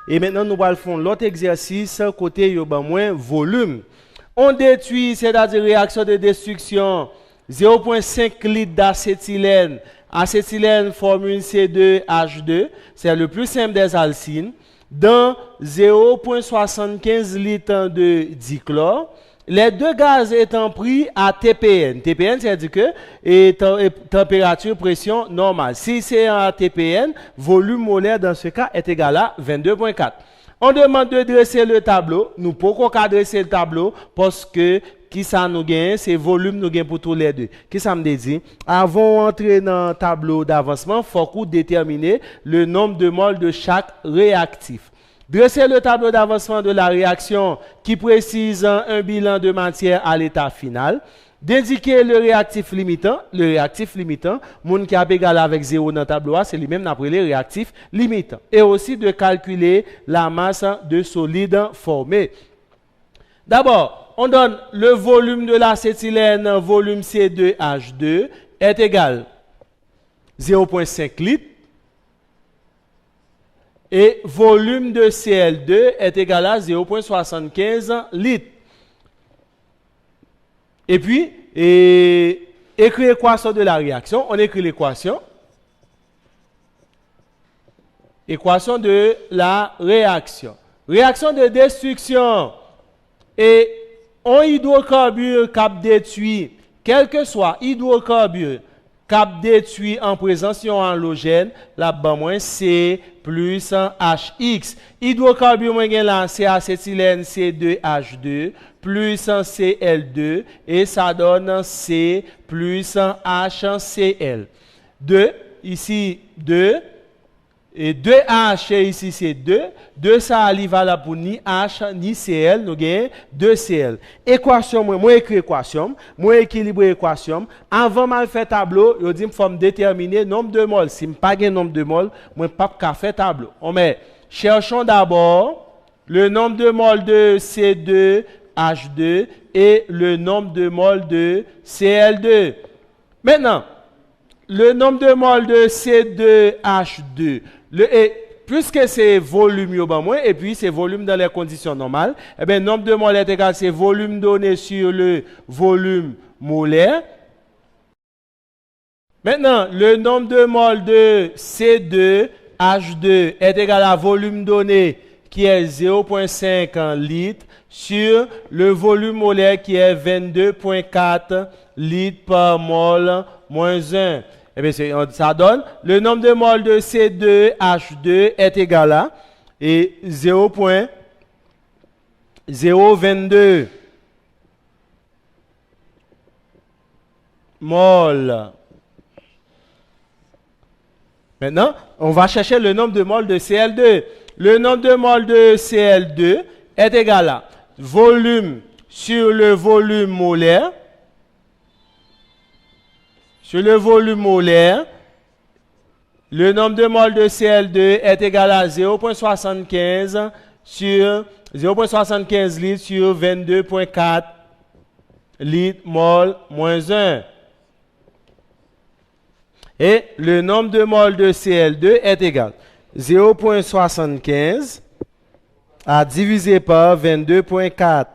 Et maintenant, nous allons faire l'autre exercice côté yoba moins volume. On détruit, c'est-à-dire réaction de destruction, 0,5 litres d'acétylène. Acétylène formule C2H2, c'est le plus simple des alcynes, dans 0,75 litres de dichlore. Les deux gaz étant pris à TPN. TPN, c'est-à-dire que température, pression normale. Si c'est en TPN, volume molaire dans ce cas est égal à 22,4. On demande de dresser le tableau. Nous ne pouvons pas dresser le tableau parce que qui ça nous gagne, c'est volume nous gagne pour tous les deux. Qui ça me dit? Avant d'entrer dans le tableau d'avancement, il faut qu'on détermine le nombre de moles de chaque réactif. Dresser le tableau d'avancement de la réaction qui précise un bilan de matière à l'état final. D'indiquer le réactif limitant. Le réactif limitant, moun qui a égal avec 0 dans le tableau, c'est lui-même appelé réactif limitant. Et aussi de calculer la masse de solide formé. D'abord, on donne le volume de l'acétylène, volume C2H2, est égal à 0,5 litres. Et volume de Cl2 est égal à 0,75 litres. Et puis, écrit l'équation de la réaction. On écrit l'équation. Équation de la réaction. Réaction de destruction. Et un hydrocarbure cap détruit, quel que soit hydrocarbure cap détruit en présence d'un halogène, là-bas moins C plus HX. Hydrocarbure moins là, c'est acétylène C2H2 plus Cl2 et ça donne C plus HCl. 2, ici 2. Et 2H ici c'est 2. 2 ça arrive à la pour ni H ni Cl, nous gagnons 2Cl. Équation, moi écrit équation, moi équilibre équation. Avant de faire tableau, je dis qu'il faut déterminer nombre de moles. Si je n'ai pas de nombre de moles, je ne peux pas faire tableau. Cherchons d'abord le nombre de moles de C2H2 et le nombre de moles de Cl2. Maintenant, le nombre de moles de C2H2, puisque c'est volume et puis c'est volume dans les conditions normales, eh bien, nombre de moles est égal à volume donné sur le volume molaire. Maintenant, le nombre de moles de C2H2 est égal à volume donné qui est 0,5 litres sur le volume molaire qui est 22,4 litres par mol moins 1. Eh bien, ça donne le nombre de moles de C2H2 est égal à 0,022 mol. Maintenant, on va chercher le nombre de moles de Cl2. Le nombre de moles de Cl2 est égal à volume sur le volume molaire. Sur le volume molaire, le nombre de moles de Cl2 est égal à 0,75 sur 0,75 litres sur 22,4 litres mol moins 1. Et le nombre de moles de Cl2 est égal à 0,75 à diviser par 22,4.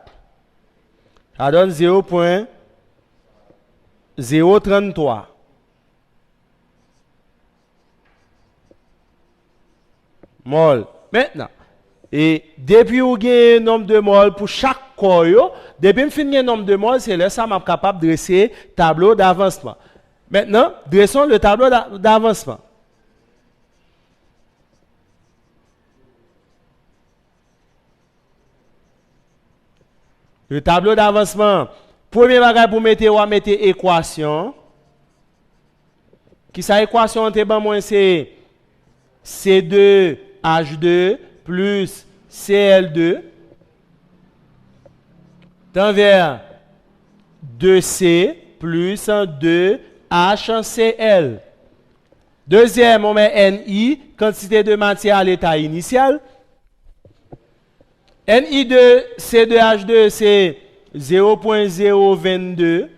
Ça donne 0,033. Mol. Maintenant, et depuis où gagne un nombre de moles pour chaque corps, depuis que je un nombre de moles, c'est là ça m'a capable de dresser tableau d'avancement. Maintenant, dressons le tableau d'avancement. Le tableau d'avancement. Premier bagage pour mettre, on va mettre équation. Qui sa équation entre ban moins c'est C2H2 plus Cl2 vers 2C plus 2HCl. Deuxième, on met Ni, quantité de matière à l'état initial. Ni de C2H2, c'est 0,022.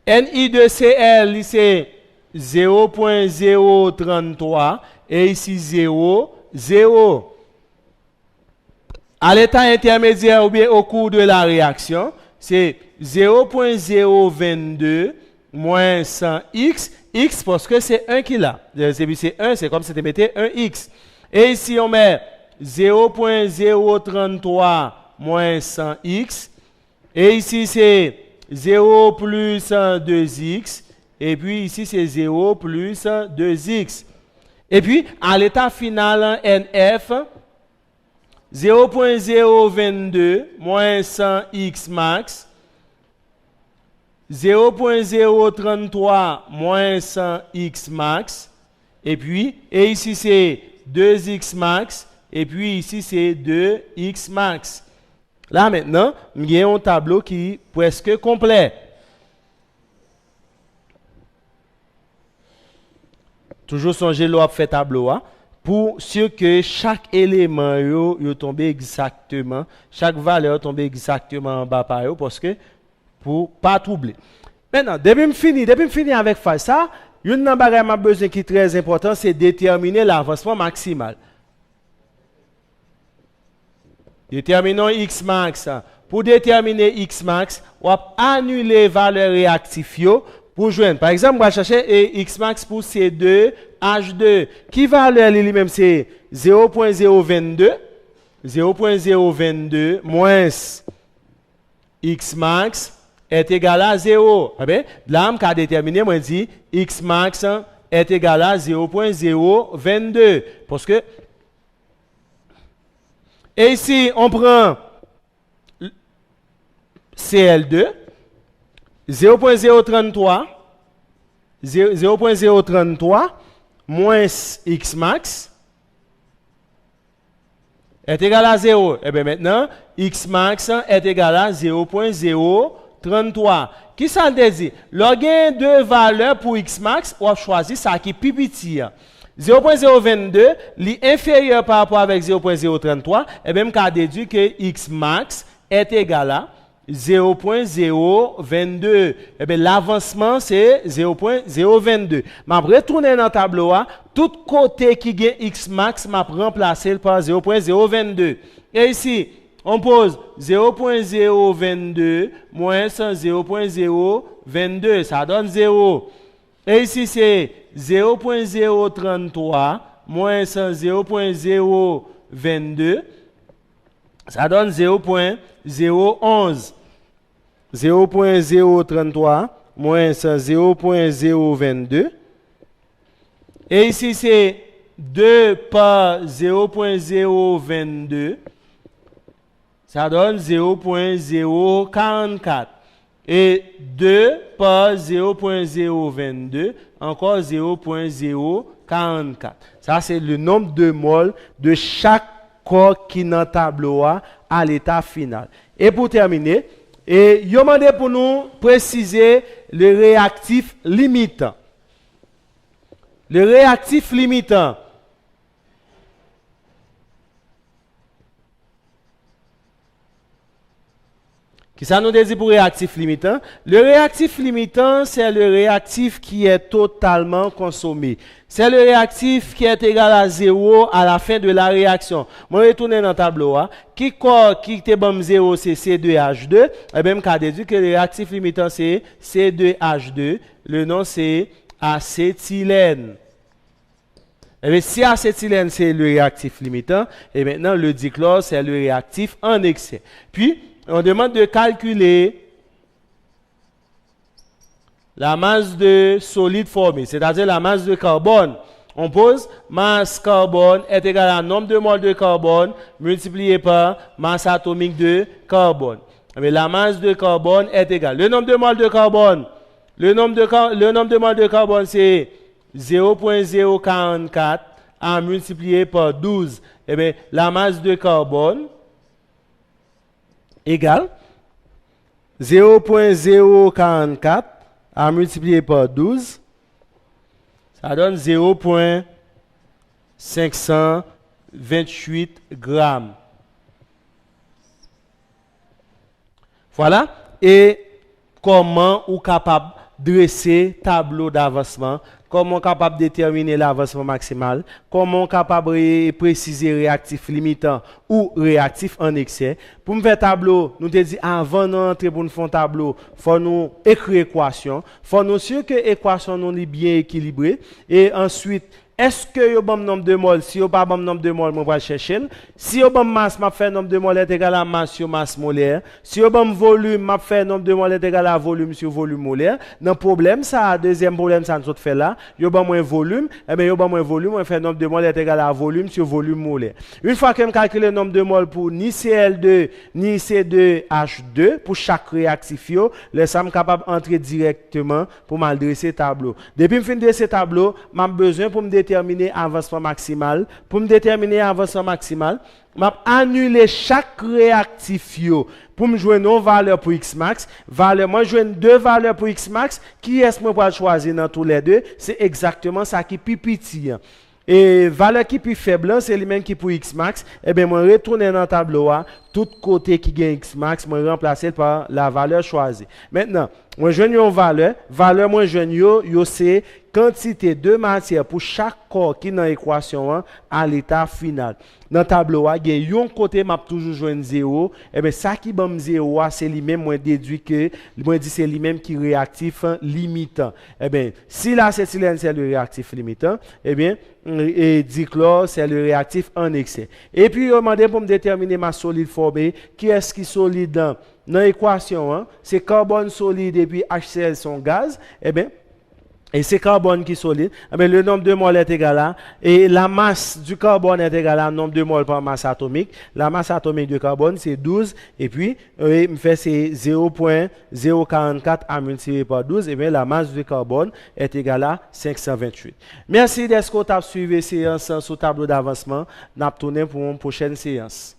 Ni de Cl, c'est 0,033. Et ici, 0, 0. À l'état intermédiaire ou bien au cours de la réaction, c'est 0.022 moins 100x, x parce que c'est 1 qui l'a. C'est 1, c'est comme si tu mettais 1x. Et ici, on met 0.033 moins 100x. Et ici, c'est 0 plus 2x. Et puis ici, c'est 0 plus 2x. Et puis, à l'état final, NF, 0.022 moins 100x max. 0.033 moins 100x max. Et puis, et ici, c'est 2x max. Et puis ici, c'est 2x max. Là, maintenant, il y a un tableau qui est presque complet. Toujours songer l'on fait tableau pour sûr que chaque élément yo tombe exactement, chaque valeur tombe exactement en bas par yo parce que pour pas troubler. Maintenant, depuis me finir avec ça, une bagage m'a besoin qui est très important, c'est déterminer l'avancement maximal. Déterminons X max. Pour déterminer X max, on va annuler valeur réactive pour joindre. Par exemple, on va chercher X max pour C2, H2. Qui valeur lui-même c'est 0.022. 0.022 moins X max est égal à 0. Là, on a déterminé, moi dit X max est égal à 0.022. Parce que et ici, on prend CL2, 0.033 moins X max est égal à 0. Et bien maintenant, X max est égal à 0.033. Qui ça veut dire? Lorsqu'il deux valeurs pour X max, on choisit ça qui est plus petit. 0.022, l'inférieur par rapport avec 0.033, et bien, on a déduit que X max est égal à 0.022. Et bien, l'avancement, c'est 0.022. Je vais retourner dans le tableau, tout côté qui gagne X max, je vais remplacer par 0.022. Et ici, on pose 0.022 moins 0.022, ça donne 0. Et ici, c'est 0.033 moins 0.022, ça donne 0.011. 0.033 moins 0.022. Et ici, c'est 2 par 0.022. Ça donne 0.044. Et 2 par 0.022, encore 0.044. Ça, c'est le nombre de moles de chaque corps qui est dans le tableau à l'état final. Et pour terminer, il y a demandé pour nous préciser le réactif limitant. Le réactif limitant. Qui ça nous dit pour réactif limitant? Le réactif limitant, c'est le réactif qui est totalement consommé. C'est le réactif qui est égal à 0 à la fin de la réaction. Je vais retourner dans le tableau. Qui est bon 0, c'est C2H2. Et bien, je déduit que le réactif limitant, c'est C2H2. Le nom, c'est acétylène. Et bien, si acétylène, c'est le réactif limitant, et maintenant, le dichlore, c'est le réactif en excès. Puis, on demande de calculer la masse de solide formé, c'est-à-dire la masse de carbone. On pose masse carbone est égale à nombre de moles de carbone multiplié par masse atomique de carbone. Mais la masse de carbone est égale. Le nombre de moles de carbone, le nombre de moles de carbone, c'est 0.044 à multiplier par 12. Eh bien, la masse de carbone égale 0.044 à multiplier par 12, ça donne 0.528 grammes. Voilà. Et comment on est capable dresser tableau d'avancement, comment capable déterminer l'avancement maximal, comment capable préciser réactif limitant ou réactif en excès. Pour me faire tableau, nous te dit avant d'entrer pour nous faire un tableau, faut nous écrire équation, faut nous sûr que l'équation nous est bien équilibrée et ensuite est-ce que yo bon nombre de moles? Si yo pas bon nombre de moles, moi vais chercher. Si yo bon masse, m'a fait nombre de moles est égal à masse sur masse molaire. Si yo bon volume, m'a fait nombre de moles est égal à volume sur volume molaire. Dans problème ça, deuxième problème ça nous fait là, yo bon moins volume, eh bien yo bon moins volume, on fait nombre de moles est égal à volume sur volume molaire. Une fois que me calcule le nombre de moles pour ni Cl2 ni C2H2 pour chaque réactif yo, le ça me capable entrer directement pour mal dresser tableau. Depuis me fin dresser tableau, m'a besoin pour me déterminer avancement maximal. Pour me déterminer avancement maximal, je vais annuler chaque réactif pour me jouer une valeur pour X max. Moi, je joue deux valeurs pour X max. Qui est-ce que je vais choisir dans tous les deux? C'est exactement ça qui est plus petit. Et valeur qui est plus faible, c'est les mêmes qui pour X max. Eh bien, je retourne dans le tableau, tout côté qui gagne X max, je remplace par la valeur choisie. Maintenant, moi, je joue une valeur, moi, je joue, c'est quantité de matière pour chaque corps qui est dans l'équation à l'état final. Dans le tableau, il y a un côté m'a toujours joué 0. Et bien, ça qui est 0, c'est lui-même, moi, déduit que, moi, dit c'est lui-même qui est réactif limitant. Eh bien, si l'acétylène, c'est le réactif limitant, eh bien, et dichlore, c'est le réactif en excès. Et puis, il m'a demandé pour me déterminer ma solide formée, qui est-ce qui est solide dans l'équation, c'est carbone solide et puis HCl son gaz, eh bien, et c'est carbone qui est solide, eh bien, le nombre de moles est égal à, et la masse du carbone est égale à nombre de moles par masse atomique. La masse atomique du carbone, c'est 12, et puis, me fait c'est 0.044 à multiplier par 12, et bien, la masse du carbone est égale à 528. Merci d'être suivi séance sur tableau d'avancement. Nous allons tourner pour une prochaine séance.